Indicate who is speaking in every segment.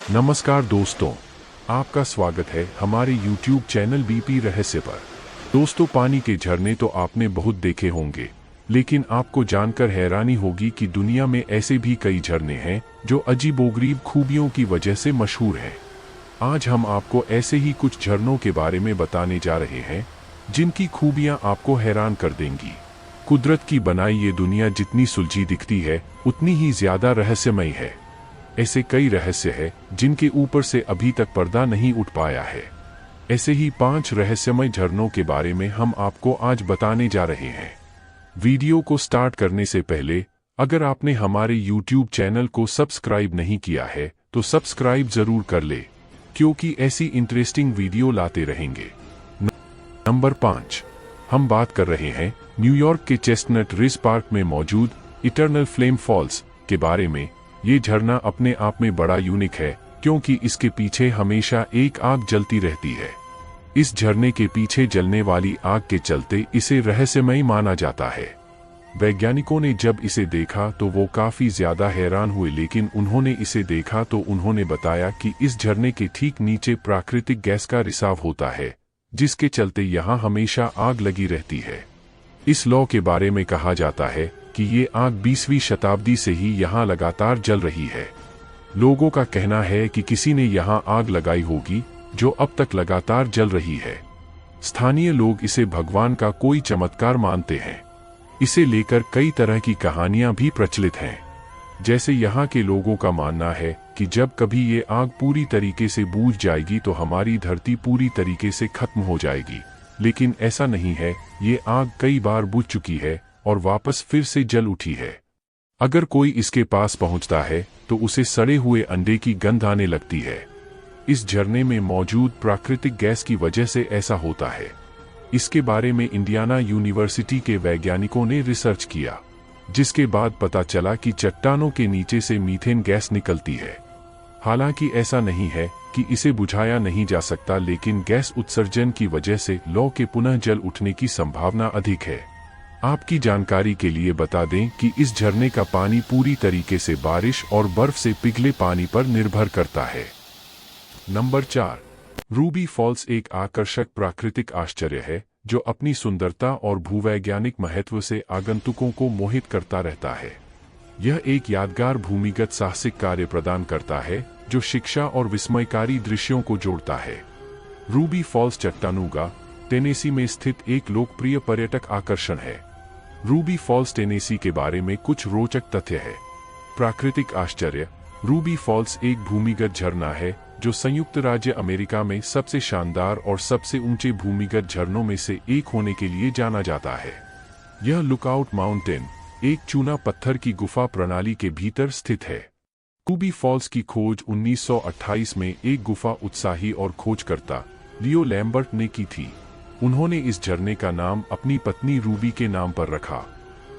Speaker 1: नमस्कार दोस्तों, आपका स्वागत है हमारे YouTube चैनल बीपी रहस्य पर। दोस्तों, पानी के झरने तो आपने बहुत देखे होंगे, लेकिन आपको जानकर हैरानी होगी कि दुनिया में ऐसे भी कई झरने हैं जो अजीबोगरीब खूबियों की वजह से मशहूर हैं। आज हम आपको ऐसे ही कुछ झरनों के बारे में बताने जा रहे हैं जिनकी खूबियां आपको हैरान कर देंगी। कुदरत की बनाई ये दुनिया जितनी सुलझी दिखती है उतनी ही ज्यादा रहस्यमयी है। ऐसे कई रहस्य हैं जिनके ऊपर से अभी तक पर्दा नहीं उठ पाया है। ऐसे ही 5 रहस्यमय झरनों के बारे में हम आपको आज बताने जा रहे हैं। वीडियो को स्टार्ट करने से पहले अगर आपने हमारे YouTube चैनल को सब्सक्राइब नहीं किया है तो सब्सक्राइब जरूर कर ले, क्योंकि ऐसी इंटरेस्टिंग वीडियो लाते रहेंगे। नंबर 5, हम बात कर रहे हैं न्यूयॉर्क के चेस्टनट रिज पार्क में मौजूद इटर्नल फ्लेम फॉल्स के बारे में। ये झरना अपने आप में बड़ा यूनिक है क्योंकि इसके पीछे हमेशा एक आग जलती रहती है। इस झरने के पीछे जलने वाली आग के चलते इसे रहस्यमय माना जाता है। वैज्ञानिकों ने जब इसे देखा तो वो काफी ज्यादा हैरान हुए, लेकिन उन्होंने इसे देखा तो उन्होंने बताया कि इस झरने के ठीक नीचे प्राकृतिक गैस का रिसाव होता है, जिसके चलते यहाँ हमेशा आग लगी रहती है। इस लॉ के बारे में कहा जाता है कि ये आग 20वीं शताब्दी से ही यहाँ लगातार जल रही है। लोगों का कहना है कि किसी ने यहाँ आग लगाई होगी जो अब तक लगातार जल रही है। स्थानीय लोग इसे भगवान का कोई चमत्कार मानते हैं। इसे लेकर कई तरह की कहानियां भी प्रचलित हैं। जैसे यहाँ के लोगों का मानना है कि जब कभी ये आग पूरी तरीके से बुझ जाएगी तो हमारी धरती पूरी तरीके से खत्म हो जाएगी, लेकिन ऐसा नहीं है। ये आग कई बार बुझ चुकी है और वापस फिर से जल उठी है। अगर कोई इसके पास पहुंचता है तो उसे सड़े हुए अंडे की गंध आने लगती है। इस झरने में मौजूद प्राकृतिक गैस की वजह से ऐसा होता है। इसके बारे में इंडियाना यूनिवर्सिटी के वैज्ञानिकों ने रिसर्च किया, जिसके बाद पता चला कि चट्टानों के नीचे से मीथेन गैस निकलती है। हालांकि ऐसा नहीं है कि इसे बुझाया नहीं जा सकता, लेकिन गैस उत्सर्जन की वजह से लौ के पुनः जल उठने की संभावना अधिक है। आपकी जानकारी के लिए बता दें कि इस झरने का पानी पूरी तरीके से बारिश और बर्फ से पिघले पानी पर निर्भर करता है। नंबर 4, रूबी फॉल्स एक आकर्षक प्राकृतिक आश्चर्य है जो अपनी सुंदरता और भूवैज्ञानिक महत्व से आगंतुकों को मोहित करता रहता है। यह एक यादगार भूमिगत साहसिक कार्य प्रदान करता है जो शिक्षा और विस्मयकारी दृश्यों को जोड़ता है। रूबी फॉल्स चट्टानूगा, टेनेसी में स्थित एक लोकप्रिय पर्यटक आकर्षण है। रूबी फॉल्स टेनेसी के बारे में कुछ रोचक तथ्य है। प्राकृतिक आश्चर्य, रूबी फॉल्स एक भूमिगत झरना है जो संयुक्त राज्य अमेरिका में सबसे शानदार और सबसे ऊंचे भूमिगत झरनों में से एक होने के लिए जाना जाता है। यह लुकआउट माउंटेन, एक चूना पत्थर की गुफा प्रणाली के भीतर स्थित है। रूबी फॉल्स की खोज 1928 में एक गुफा उत्साही और खोजकर्ता लियो लैम्बर्ट ने की थी। उन्होंने इस झरने का नाम अपनी पत्नी रूबी के नाम पर रखा।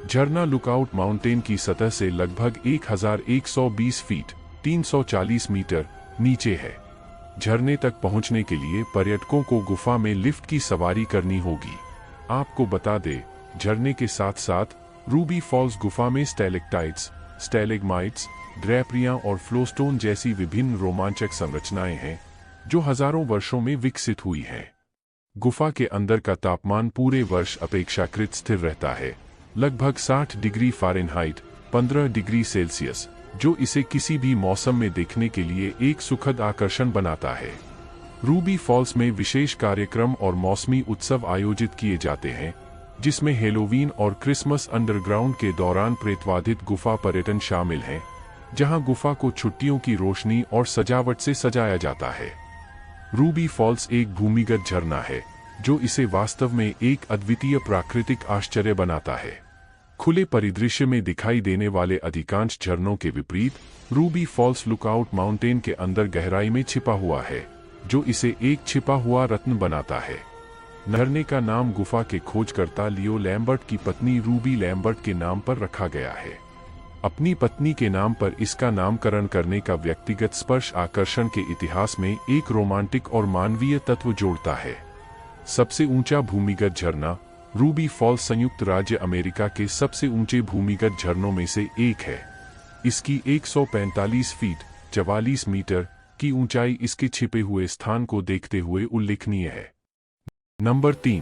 Speaker 1: झरना लुकआउट माउंटेन की सतह से लगभग 1120 फीट 340 मीटर नीचे है। झरने तक पहुंचने के लिए पर्यटकों को गुफा में लिफ्ट की सवारी करनी होगी। आपको बता दें, झरने के साथ साथ रूबी फॉल्स गुफा में स्टैलेक्टाइट्स, स्टैलेग्माइट्स, ड्रैपरियां और फ्लोस्टोन जैसी विभिन्न रोमांचक संरचनाएं हैं जो हजारों वर्षों में विकसित हुई हैं। गुफा के अंदर का तापमान पूरे वर्ष अपेक्षाकृत स्थिर रहता है, लगभग 60 डिग्री फ़ारेनहाइट 15 डिग्री सेल्सियस, जो इसे किसी भी मौसम में देखने के लिए एक सुखद आकर्षण बनाता है। रूबी फॉल्स में विशेष कार्यक्रम और मौसमी उत्सव आयोजित किए जाते हैं, जिसमें हेलोवीन और क्रिसमस अंडरग्राउंड के दौरान प्रेतवाधित गुफा पर्यटन शामिल हैं, जहां गुफा को छुट्टियों की रोशनी और सजावट से सजाया जाता है। रूबी फॉल्स एक भूमिगत झरना है जो इसे वास्तव में एक अद्वितीय प्राकृतिक आश्चर्य बनाता है। खुले परिदृश्य में दिखाई देने वाले अधिकांश झरनों के विपरीत, रूबी फॉल्स लुकआउट माउंटेन के अंदर गहराई में छिपा हुआ है, जो इसे एक छिपा हुआ रत्न बनाता है। झरने का नाम गुफा के खोजकर्ता लियो लैम्बर्ट की पत्नी रूबी लैम्बर्ट के नाम पर रखा गया है। अपनी पत्नी के नाम पर इसका नामकरण करने का व्यक्तिगत स्पर्श आकर्षण के इतिहास में एक रोमांटिक और मानवीय तत्व जोड़ता है। सबसे ऊंचा भूमिगत झरना रूबी फॉल्स संयुक्त राज्य अमेरिका के सबसे ऊंचे भूमिगत झरनों में से एक है। इसकी 145 फीट 44 मीटर की ऊंचाई इसके छिपे हुए स्थान को देखते हुए उल्लेखनीय है। नंबर 3,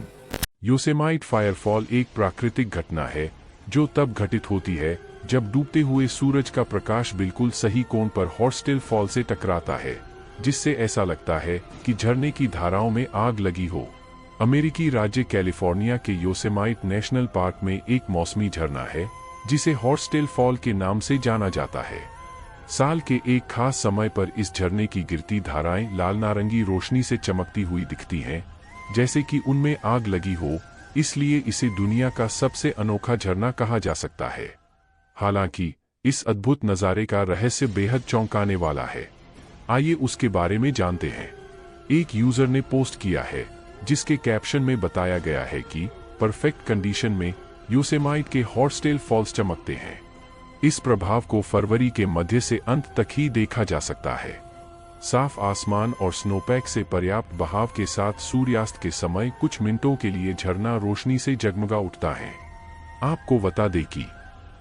Speaker 1: योसेमाइट फायरफॉल एक प्राकृतिक घटना है जो तब घटित होती है जब डूबते हुए सूरज का प्रकाश बिल्कुल सही कोण पर हॉर्सटेल फॉल से टकराता है, जिससे ऐसा लगता है कि झरने की धाराओं में आग लगी हो। अमेरिकी राज्य कैलिफोर्निया के योसेमाइट नेशनल पार्क में एक मौसमी झरना है जिसे हॉर्सटेल फॉल के नाम से जाना जाता है। साल के एक खास समय पर इस झरने की गिरती धाराएं लाल नारंगी रोशनी से चमकती हुई दिखती हैं, जैसे कि उनमें आग लगी हो, इसलिए इसे दुनिया का सबसे अनोखा झरना कहा जा सकता है। हालांकि इस अद्भुत नज़ारे का रहस्य बेहद चौंकाने वाला है। आइए उसके बारे में जानते हैं। एक यूजर ने पोस्ट किया है जिसके कैप्शन में बताया गया है कि परफेक्ट कंडीशन में योसेमाइट के हॉर्सटेल फॉल्स चमकते हैं। इस प्रभाव को फरवरी के मध्य से अंत तक ही देखा जा सकता है। साफ आसमान और स्नोपैक से पर्याप्त बहाव के साथ सूर्यास्त के समय कुछ मिनटों के लिए झरना रोशनी से जगमगा उठता है। आपको बता दें कि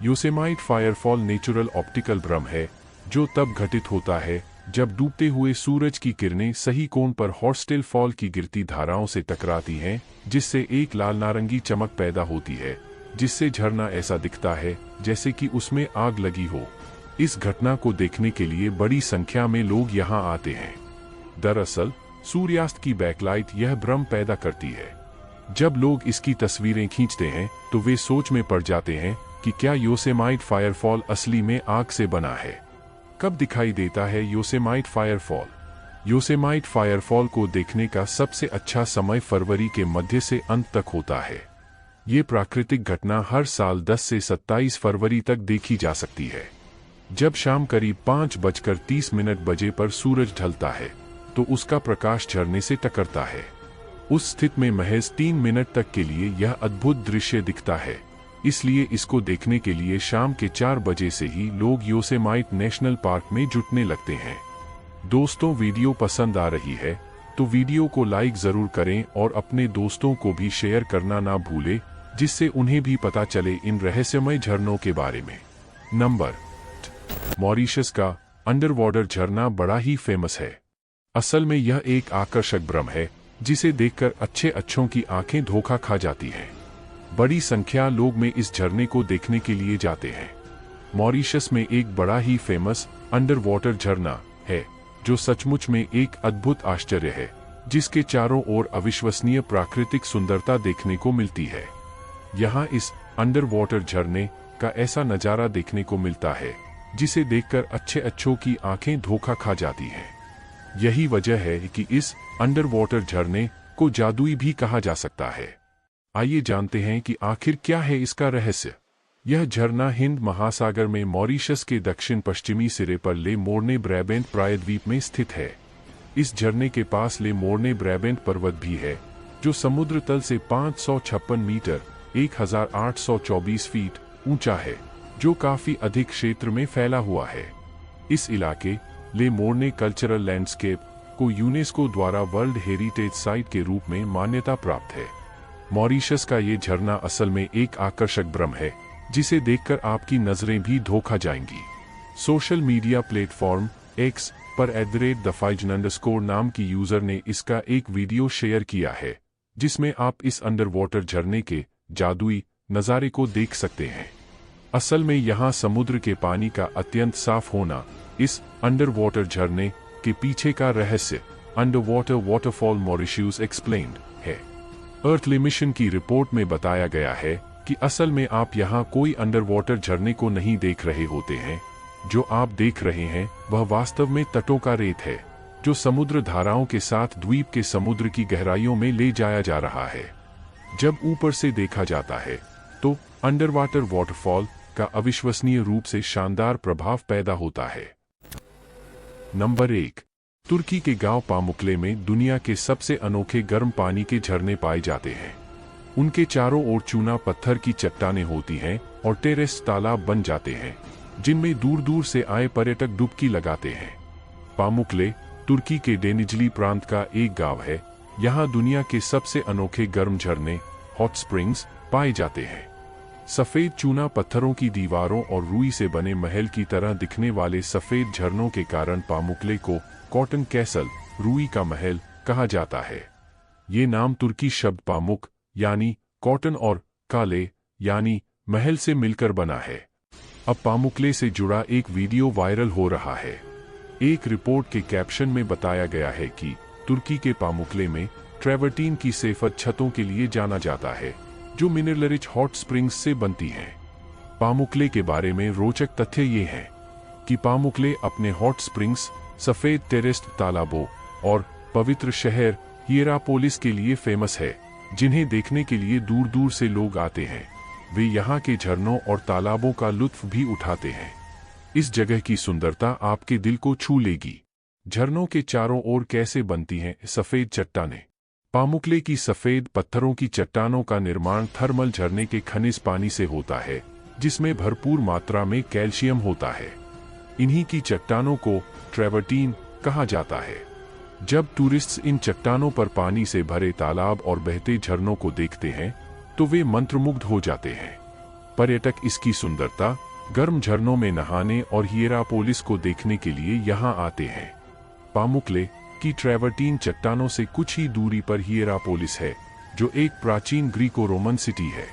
Speaker 1: योसेमाइट फायरफॉल नेचुरल ऑप्टिकल भ्रम है जो तब घटित होता है जब डूबते हुए सूरज की किरणें सही कोण पर हॉर्सटेल फॉल की गिरती धाराओं से टकराती हैं, जिससे एक लाल नारंगी चमक पैदा होती है, जिससे झरना ऐसा दिखता है जैसे कि उसमें आग लगी हो। इस घटना को देखने के लिए बड़ी संख्या में लोग यहां आते हैं। दरअसल सूर्यास्त की बैकलाइट यह भ्रम पैदा करती है। जब लोग इसकी तस्वीरें खींचते हैं तो वे सोच में पड़ जाते हैं कि क्या योसेमाइट फायरफॉल असली में आग से बना है। कब दिखाई देता है योसेमाइट फायरफॉल? योसेमाइट फायरफॉल को देखने का सबसे अच्छा समय फरवरी के मध्य से अंत तक होता है। ये प्राकृतिक घटना हर साल 10 से 27 फरवरी तक देखी जा सकती है। जब शाम करीब 5:30 पर सूरज ढलता है तो उसका प्रकाश झरने से टकरता है। उस स्थिति में महज 3 मिनट तक के लिए यह अद्भुत दृश्य दिखता है। इसलिए इसको देखने के लिए शाम के 4 बजे से ही लोग योसेमाइट नेशनल पार्क में जुटने लगते हैं। दोस्तों, वीडियो पसंद आ रही है तो वीडियो को लाइक जरूर करें और अपने दोस्तों को भी शेयर करना ना भूलें, जिससे उन्हें भी पता चले इन रहस्यमय झरनों के बारे में। नंबर 8, मॉरिशस का अंडर वाटर झरना बड़ा ही फेमस है। असल में यह एक आकर्षक भ्रम है जिसे देखकर अच्छों की आंखें धोखा खा जाती हैं। बड़ी संख्या लोग में इस झरने को देखने के लिए जाते हैं। मॉरिशस में एक बड़ा ही फेमस अंडर वाटर झरना है जो सचमुच में एक अद्भुत आश्चर्य है, जिसके चारों ओर अविश्वसनीय प्राकृतिक सुंदरता देखने को मिलती है। यहाँ इस अंडर वाटर झरने का ऐसा नजारा देखने को मिलता है जिसे देखकर अच्छों की आंखें धोखा खा जाती हैं। यही वजह है कि इस अंडर वाटर झरने को जादुई भी कहा जा सकता है। आइए जानते हैं कि आखिर क्या है इसका रहस्य। यह झरना हिंद महासागर में मॉरिशस के दक्षिण पश्चिमी सिरे पर ले मोर्ने ब्रैबेंट प्रायद्वीप में स्थित है। इस झरने के पास ले मोर्ने ब्रैबेंट पर्वत भी है जो समुद्र तल से 556 मीटर 1824 फीट ऊंचा है, जो काफी अधिक क्षेत्र में फैला हुआ है। इस इलाके ले मोर्ने कल्चरल लैंडस्केप को यूनेस्को द्वारा वर्ल्ड हेरिटेज साइट के रूप में मान्यता प्राप्त है। मॉरिशस का ये झरना असल में एक आकर्षक भ्रम है जिसे देखकर आपकी नजरें भी धोखा जाएंगी। सोशल मीडिया प्लेटफॉर्म एक्स पर @theFijan_ नाम की यूजर ने इसका एक वीडियो शेयर किया है जिसमें आप इस अंडर वाटर झरने के जादुई नज़ारे को देख सकते हैं। असल में यहाँ समुद्र के पानी का अत्यंत साफ होना इस अंडर वाटर झरने के पीछे का रहस्य under water waterfall Mauritius explained है। अर्थली मिशन की रिपोर्ट में बताया गया है कि असल में आप यहाँ कोई अंडर वाटर झरने को नहीं देख रहे होते हैं। जो आप देख रहे हैं वह वास्तव में तटों का रेत है जो समुद्र धाराओं के साथ द्वीप के समुद्र की गहराइयों में ले जाया जा रहा है। जब ऊपर से देखा जाता है तो अंडर वाटर वाटरफॉल का अविश्वसनीय रूप से शानदार प्रभाव पैदा होता है। नंबर 1, तुर्की के गांव पामुकले में दुनिया के सबसे अनोखे गर्म पानी के झरने पाए जाते हैं। उनके चारों ओर चूना पत्थर की चट्टानें होती हैं और टेरेस तालाब बन जाते हैं जिनमें दूर दूर से आए पर्यटक डुबकी लगाते हैं। पामुकले तुर्की के डेनिजली प्रांत का एक गांव है। यहाँ दुनिया के सबसे अनोखे गर्म झरने हॉट स्प्रिंग्स पाए जाते हैं। सफेद चूना पत्थरों की दीवारों और रुई से बने महल की तरह दिखने वाले सफेद झरनों के कारण पामुकले को कॉटन कैसल, रूई का महल कहा जाता है। ये नाम तुर्की शब्द पामुक यानी कॉटन और काले यानी महल से मिलकर बना है। अब पामुकले से जुड़ा एक वीडियो वायरल हो रहा है। एक रिपोर्ट के कैप्शन में बताया गया है कि तुर्की के पामुकले में ट्रैवर्टीन की सफेद छतों के लिए जाना जाता है, जो मिनरल रिच हॉट स्प्रिंग्स से बनती हैं। पामुकले के बारे में रोचक तथ्य ये हैं कि पामुकले अपने हॉट स्प्रिंग्स, सफेद टेरेस्ड तालाबों और पवित्र शहर हिएरापोलिस के लिए फेमस है, जिन्हें देखने के लिए दूर दूर से लोग आते हैं। वे यहाँ के झरनों और तालाबों का लुत्फ भी उठाते हैं। इस जगह की सुंदरता आपके दिल को छू लेगी। झरनों के चारों ओर कैसे बनती हैं सफेद चट्टानें। पामुकले की सफेद पत्थरों की चट्टानों का निर्माण थर्मल झरने के खनिज पानी से होता है, जिसमें भरपूर मात्रा में कैल्शियम होता है। इन्हीं की चट्टानों को ट्रैवर्टीन कहा जाता है। जब टूरिस्ट्स इन चट्टानों पर पानी से भरे तालाब और बहते झरनों को देखते हैं तो वे मंत्रमुग्ध हो जाते हैं। पर्यटक इसकी सुंदरता, गर्म झरनों में नहाने और हिएरापोलिस को देखने के लिए यहाँ आते हैं। पामुकले की ट्रैवर्टीन चट्टानों से कुछ ही दूरी पर हिएरापोलिस है, जो एक प्राचीन ग्रीको रोमन सिटी है।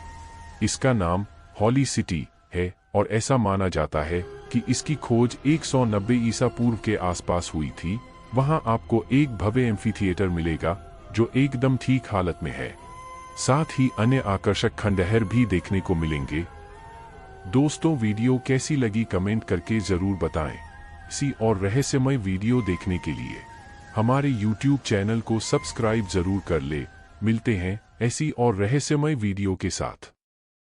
Speaker 1: इसका नाम हॉली सिटी है और ऐसा माना जाता है कि इसकी खोज 190 ईसा पूर्व के आसपास हुई थी। वहाँ आपको एक भव्य एम्फीथिएटर मिलेगा जो एकदम ठीक हालत में है। साथ ही अन्य आकर्षक खंडहर भी देखने को मिलेंगे। दोस्तों, वीडियो कैसी लगी कमेंट करके जरूर बताएं। इसी और रहस्यमय वीडियो देखने के लिए हमारे YouTube चैनल को सब्सक्राइब जरूर कर ले। मिलते हैं ऐसी और रहस्यमय वीडियो के साथ।